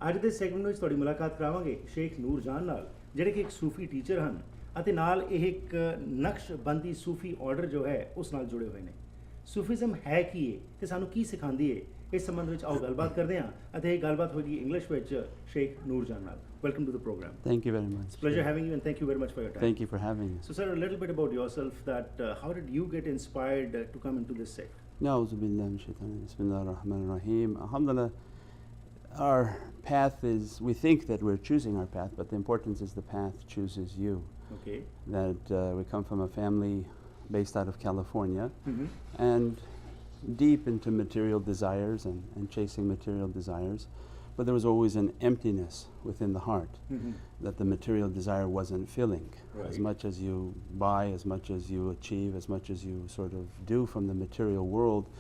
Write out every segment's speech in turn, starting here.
ਅੱਜ ਦੇ ਸੈਗਮੈਂਟ ਵਿੱਚ ਤੁਹਾਡੀ ਮੁਲਾਕਾਤ ਕਰਾਵਾਂਗੇ ਸ਼ੇਖ ਨੂਰ ਜਾਨ ਨਾਲ, ਜਿਹੜੇ ਕਿ ਇੱਕ ਸੂਫੀ ਟੀਚਰ ਹਨ ਅਤੇ ਨਾਲ ਇਹ ਇੱਕ ਨਕਸ਼ਬੰਦੀ ਸੂਫੀ ਆਰਡਰ ਜੋ ਹੈ ਉਸ ਨਾਲ ਜੁੜੇ ਹੋਏ ਨੇ। ਸੂਫੀਜ਼ਮ ਹੈ ਕੀ ਹੈ ਤੇ ਸਾਨੂੰ ਕੀ ਸਿਖਾਉਂਦੀ ਹੈ, ਇਸ ਸੰਬੰਧ ਵਿੱਚ ਆਓ ਗੱਲਬਾਤ ਕਰਦੇ ਹਾਂ ਅਤੇ ਇਹ ਗੱਲਬਾਤ ਹੋਏਗੀ ਇੰਗਲਿਸ਼ ਵਿੱਚ ਸ਼ੇਖ ਨੂਰ ਜਾਨ ਨਾਲ। Welcome to the program. Thank you very much. Pleasure having you, and thank you very much for your time. Thank you for having us. So sir, a little bit about yourself, that how did you get inspired to come into this sect? Na'udhu billahi min shaitan. Bismillahir rahmanir rahim. Alhamdulillah, our path is, we think that we're choosing our path, but the importance is the path chooses you. Okay. That we come from a family based out of California, Mm-hmm. and deep into material desires and chasing material desires. But there was always an emptiness within the heart, Mm-hmm. that the material desire wasn't filling. Right. As much as you buy, as much as you achieve, as much as you sort of do from the material world,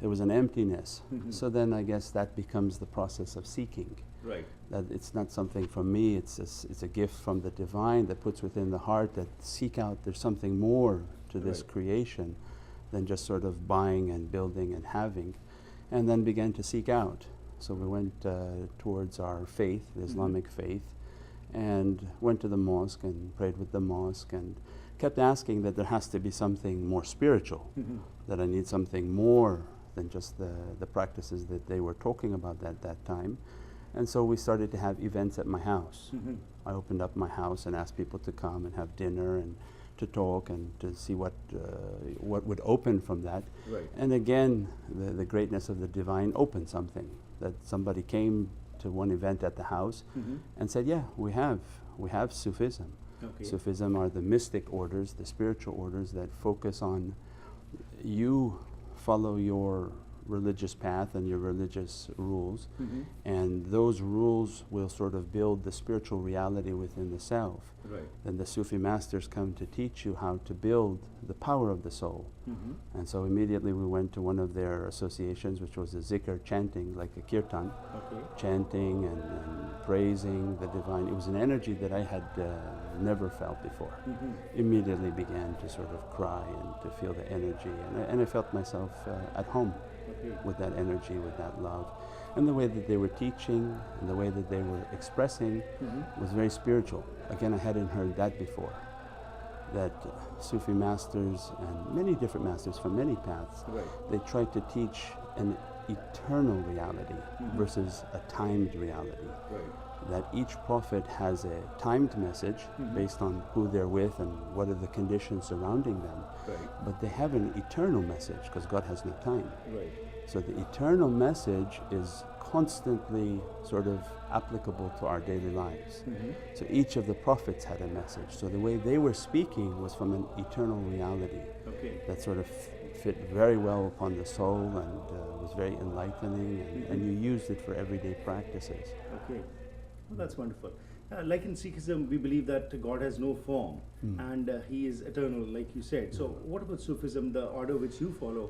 there was an emptiness. Mm-hmm. So then I guess that becomes the process of seeking. Right. That it's not something from me, it's a gift from the divine that puts within the heart, that seek out, there's something more to this Right. creation than just sort of buying and building and having, and then began to seek out. So we went towards our faith, the Islamic faith, and went to the mosque and prayed with the mosque and kept asking that there has to be something more spiritual, Mm-hmm. that I need something more than just the practices that they were talking about at that time. And so we started to have events at my house. Mm-hmm. I opened up my house and asked people to come and have dinner and to talk and to see what would open from that. Right. And again, the greatness of the divine opened something. That somebody came to one event at the house Mm-hmm. and said, yeah, we have Sufism. Okay. Sufism are the mystic orders, the spiritual orders that focus on you follow your religious path and your religious rules, Mm-hmm. and those rules will sort of build the spiritual reality within the self. Right. Then the Sufi masters come to teach you how to build the power of the soul. Mm-hmm. And so immediately we went to one of their associations, which was a zikr, chanting, like a kirtan, Okay. chanting and praising the divine. It was an energy that I had never felt before. Mm-hmm. Immediately began to sort of cry and to feel the energy, and I felt myself at home Okay. with that energy, with that love. And the way that they were teaching and the way that they were expressing Mm-hmm. was very spiritual. Again, I hadn't heard that before. That Sufi masters and many different masters from many paths, Right. they try to teach an eternal reality Mhm. versus a timed reality. Right. That each prophet has a timed message Mhm. based on who they're with and what are the conditions surrounding them. Right. But they have an eternal message because God has no time. Right. So the eternal message is constantly sort of applicable to our daily lives. Mm-hmm. So each of the prophets had a message. So the way they were speaking was from an eternal reality Okay. that sort of fit very well upon the soul and was very enlightening, and you used it for everyday practices. Okay. Well, that's wonderful. Like in Sikhism, we believe that God has no form and He is eternal, like you said. So, what about Sufism, the order which you follow?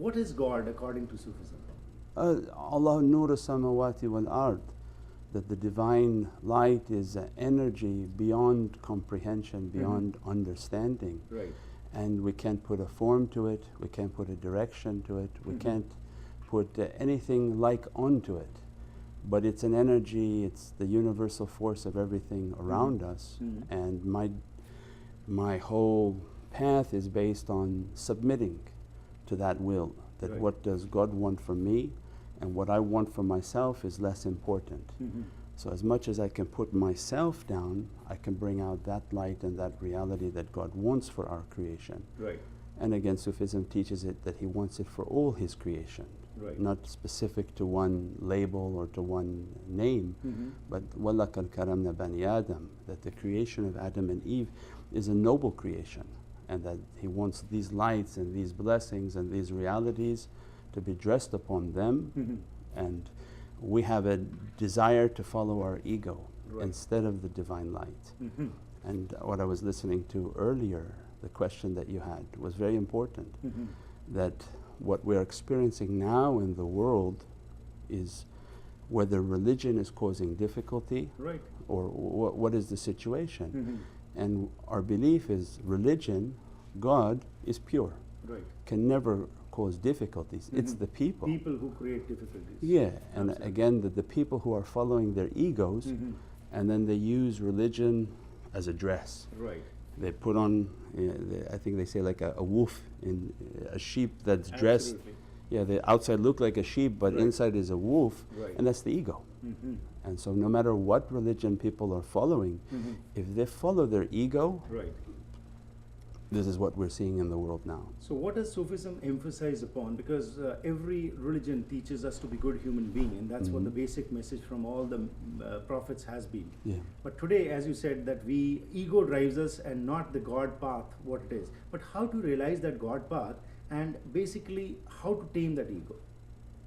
What is God according to Sufism? Allah Noor samawati wal ard, that the divine light is an energy beyond comprehension, beyond understanding. Right. And we can't put a form to it, we can't put a direction to it, we can't put anything like onto it. But it's an energy, it's the universal force of everything around us. Mhm. And my whole path is based on submitting to that will. That Right. what does God want from me and what I want for myself is less important. Mm-hmm. So as much as I can put myself down, I can bring out that light and that reality that God wants for our creation. Right. And again, Sufism teaches it that He wants it for all His creation, Right. not specific to one label or to one name, Mm-hmm. but وَلَقَدْ كَرَمْنَا بَنِي Adam, that the creation of Adam and Eve is a noble creation, and that He wants these lights and these blessings and these realities to be dressed upon them, Mm-hmm. and we have a desire to follow our ego Right. instead of the divine light. Mm-hmm. And what I was listening to earlier, the question that you had was very important. Mm-hmm. That what we're experiencing now in the world is whether religion is causing difficulty Right. or what is the situation. Mm-hmm. And our belief is religion, God is pure, Right. can never cause difficulties. It's the people. People who create difficulties. Yeah, and Absolutely. again, the people who are following their egos, and then they use religion as a dress. Right. They put on, I think they say like a wolf, in a sheep that's dressed. Absolutely. Yeah, the outside look like a sheep, but Right. inside is a wolf, Right. and that's the ego. Mm-hmm. And so no matter what religion people are following, if they follow their ego, Right. this is what we're seeing in the world now. So what does Sufism emphasize upon? Because every religion teaches us to be good human being, and that's what the basic message from all the prophets has been. Yeah. But today, as you said, that ego drives us and not the God path, what it is. But how to realize that God path, and basically how to tame that ego?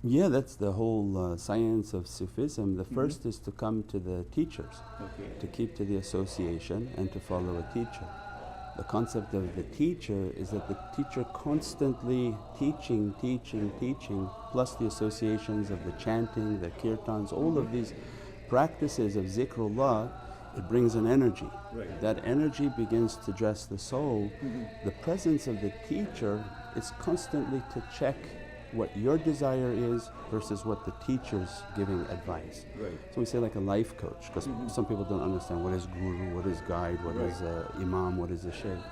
Yeah, that's the whole science of Sufism. The first is to come to the teachers, Okay. to keep to the association and to follow a teacher. The concept of the teacher is that the teacher constantly teaching, plus the associations of the chanting, the kirtans, all of these practices of zikrullah, it brings an energy. Right. That energy begins to dress the soul. The presence of the teacher is constantly to check what your desire is versus what the teacher's giving advice. Right. So we say like a life coach, because some people don't understand what is guru, what is guide, what is imam, what is a sheikh.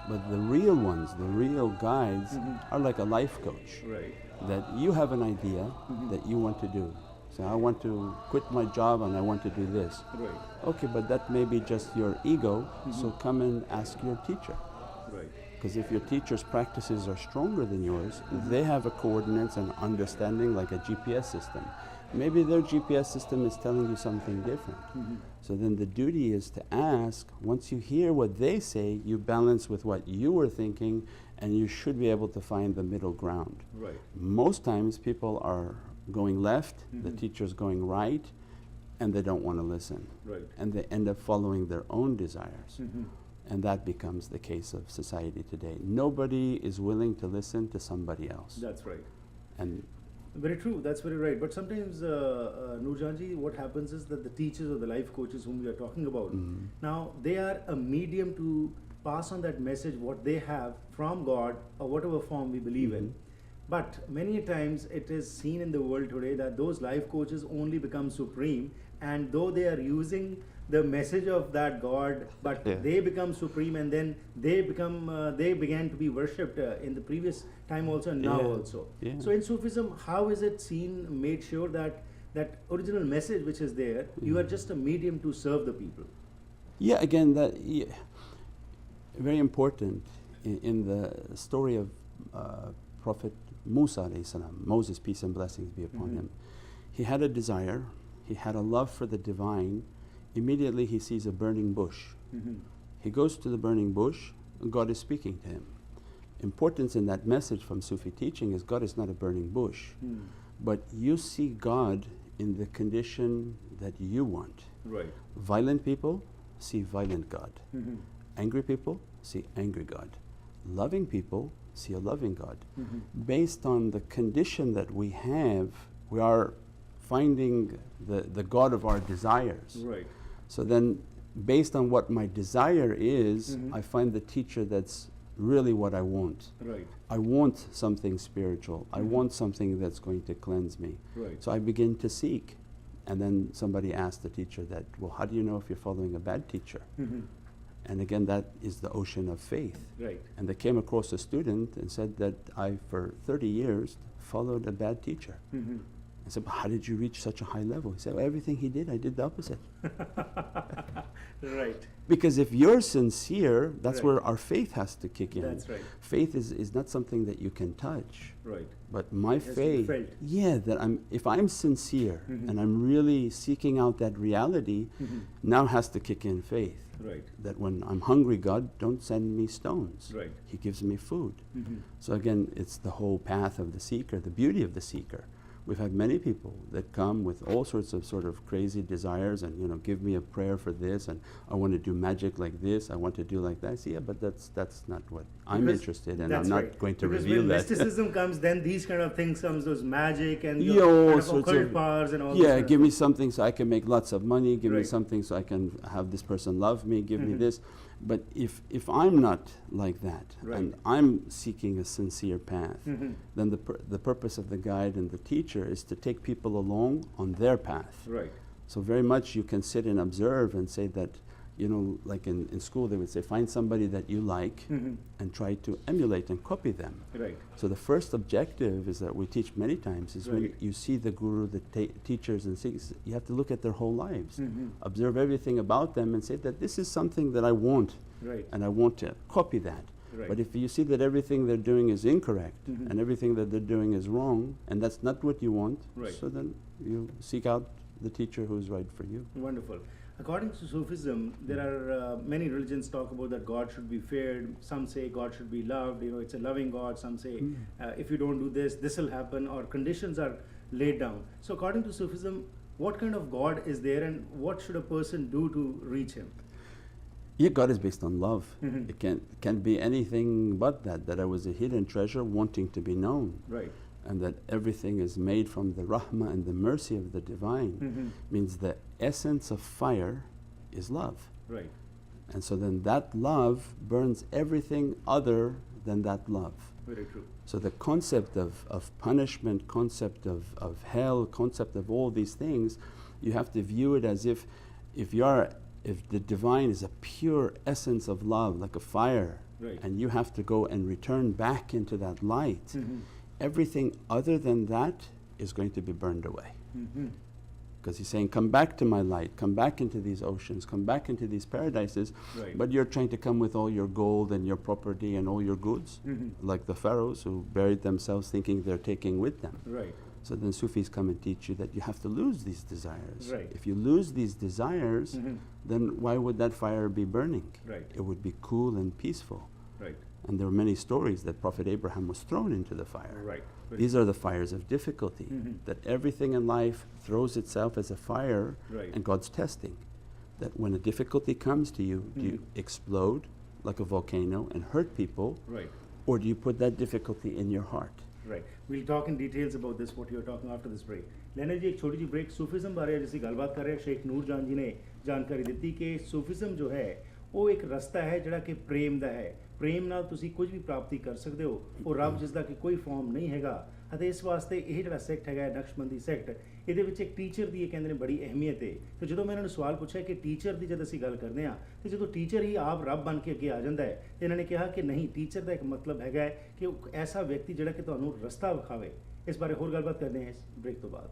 But the real ones, the real guides are like a life coach. Right. That you have an idea that you want to do. So I want to quit my job and I want to do this. Right. Okay, but that may be just your ego, so come and ask your teacher. Right. Because if your teacher's practices are stronger than yours, they have a coordinates and understanding like a GPS system. Maybe their GPS system is telling you something different. So then the duty is to ask, once you hear what they say, you balance with what you were thinking, and you should be able to find the middle ground. Right. Most times people are going left, the teacher's going right, and they don't want to listen. Right. And they end up following their own desires. And that becomes the case of society today. Nobody is willing to listen to somebody else. That's right. And Very true, that's very right. But sometimes, Noor Jaanji, what happens is that the teachers or the life coaches whom we are talking about, now they are a medium to pass on that message, what they have from God or whatever form we believe in. But many times it is seen in the world today that those life coaches only become supreme, and though they are using the message of that God, but they become supreme, and then they began to be worshipped in the previous time also and now also. So in Sufism, how is it seen, made sure that that original message which is there, you are just a medium to serve the people? yeah, again, that very important in the story of Prophet Musa alayhi salam, Moses, peace and blessings be upon him. He had a desire, he had a love for the divine. Immediately he sees a burning bush. He goes to the burning bush, and God is speaking to him. Importance in that message from Sufi teaching is God is not a burning bush, but you see God in the condition that you want. Right. Violent people see violent God. Angry people see angry God. Loving people see a loving God. Based on the condition that we have, we are finding the God of our desires. Right. So then, based on what my desire is, I find the teacher that's really what I want. Right. I want something spiritual. I want something that's going to cleanse me. Right. So I begin to seek. And then somebody asked the teacher that, well, how do you know if you're following a bad teacher? And again, that is the ocean of faith. Right. And they came across a student and said that I, for 30 years, followed a bad teacher. I said, but how did you reach such a high level? He said, well, everything he did, I did the opposite. Right. Because if you're sincere, that's Right. where our faith has to kick in. That's right. Faith is not something that you can touch. Right. But my has to be faith, felt. yeah, that if I'm sincere and I'm really seeking out that reality, now has to kick in faith. Right. That when I'm hungry, God, don't send me stones. Right. He gives me food. So again, it's the whole path of the seeker, the beauty of the seeker. We've had many people that come with all sorts of sort of crazy desires and, give me a prayer for this, and I want to do magic like this, I want to do like that. I say, yeah, but that's not what I'm Because interested in. that's I'm not right. going to because reveal when that. mysticism comes, then these kind of things comes, those magic and Yeah, your all kind of sorts occult of- powers and all Yeah, those give me something so I can make lots of money, give me Right. something so I can have this person love me, give me this. But if I'm not like that, Right. and I'm seeking a sincere path, Mhm. then the purpose of the guide and the teacher is to take people along on their path. Right. So very much you can sit and observe and say that, you know, like in school they would say, find somebody that you like Mhm. and try to emulate and copy them. Right. So the first objective is that we teach many times is when Right. you see the guru, the teachers and things, you have to look at their whole lives. Mhm. Observe everything about them and say that this is something that I want Right. and I want to copy that. Right. But if you see that everything they're doing is incorrect Mhm. and everything that they're doing is wrong and that's not what you want, Right. so then you seek out the teacher who's right for you. Wonderful. According to Sufism, there are many religions talk about that God should be feared. Some say God should be loved. You know, it's a loving God. Some say if you don't do this, this will happen, or conditions are laid down. So, according to Sufism, what kind of God is there, and what should a person do to reach Him? Yeah, God is based on love. Mhm. It can't be anything but that. That I was a hidden treasure wanting to be known. Right. And that everything is made from the rahmah and the mercy of the divine, Mhm. means the essence of fire is love. Right. And so then that love burns everything other than that love. Very true. So the concept of punishment, concept of hell, concept of all these things, you have to view it as if the divine is a pure essence of love, like a fire, Right. and you have to go and return back into that light. Mhm. Everything other than that is going to be burned away. Mhm. Because he's saying, come back to my light, come back into these oceans, come back into these paradises, Right. but you're trying to come with all your gold and your property and all your goods, Mhm. like the pharaohs who buried themselves thinking they're taking with them. Right. So then Sufis come and teach you that you have to lose these desires. Right. If you lose these desires, Mhm. then why would that fire be burning? Right. It would be cool and peaceful. Right. And there are many stories that Prophet Abraham was thrown into the fire. Right. These are the fires of difficulty, Mhm. that everything in life throws itself as a fire, Right. and God's testing. That when a difficulty comes to you, do you Mhm. explode like a volcano and hurt people, Right. or do you put that difficulty in your heart? Right. We'll talk in details about this, what you're talking after this break. लेना जी एक छोटी सी break Sufism बारे जिसकी गलबात कर रहे हैं शेख नूर जान जी ने जानकारी ਦਿੱਤੀ कि सूफिज्म जो है ਉਹ ਇੱਕ ਰਸਤਾ ਹੈ ਜਿਹੜਾ ਕਿ ਪ੍ਰੇਮ ਦਾ ਹੈ ਪ੍ਰੇਮ ਨਾਲ ਤੁਸੀਂ ਕੁਝ ਵੀ ਪ੍ਰਾਪਤੀ ਕਰ ਸਕਦੇ ਹੋ ਉਹ ਰੱਬ ਜਿਸ ਦਾ ਕਿ ਕੋਈ ਫਾਰਮ ਨਹੀਂ ਹੈਗਾ ਅਤੇ ਇਸ ਵਾਸਤੇ ਇਹ ਜਿਹੜਾ ਸੈਕਟ ਹੈਗਾ ਨਕਸ਼ਬੰਦੀ ਸੈਕਟ ਇਹਦੇ ਵਿੱਚ ਇੱਕ ਟੀਚਰ ਦੀ ਇਹ ਕਹਿੰਦੇ ਨੇ ਬੜੀ ਅਹਿਮੀਅਤ ਹੈ ਤੇ ਜਦੋਂ ਮੈਂ ਇਹਨਾਂ ਨੂੰ ਸਵਾਲ ਪੁੱਛਿਆ ਕਿ ਟੀਚਰ ਦੀ ਜਦ ਅਸੀਂ ਗੱਲ ਕਰਦੇ ਹਾਂ ਤੇ ਜਦੋਂ ਟੀਚਰ ਹੀ ਆਪ ਰੱਬ ਬਣ ਕੇ ਅੱਗੇ ਆ ਜਾਂਦਾ ਹੈ ਤੇ ਇਹਨਾਂ ਨੇ ਕਿਹਾ ਕਿ ਨਹੀਂ ਟੀਚਰ ਦਾ ਇੱਕ ਮਤਲਬ ਹੈਗਾ ਕਿ ਉਹ ਐਸਾ ਵਿਅਕਤੀ ਜਿਹੜਾ ਕਿ ਤੁਹਾਨੂੰ ਰਸਤਾ ਵਿਖਾਵੇ ਇਸ ਬਾਰੇ ਹੋਰ ਗੱਲਬਾਤ ਕਰਦੇ ਹਾਂ ਇਸ ਬ੍ਰੇਕ ਤੋਂ ਬਾਅਦ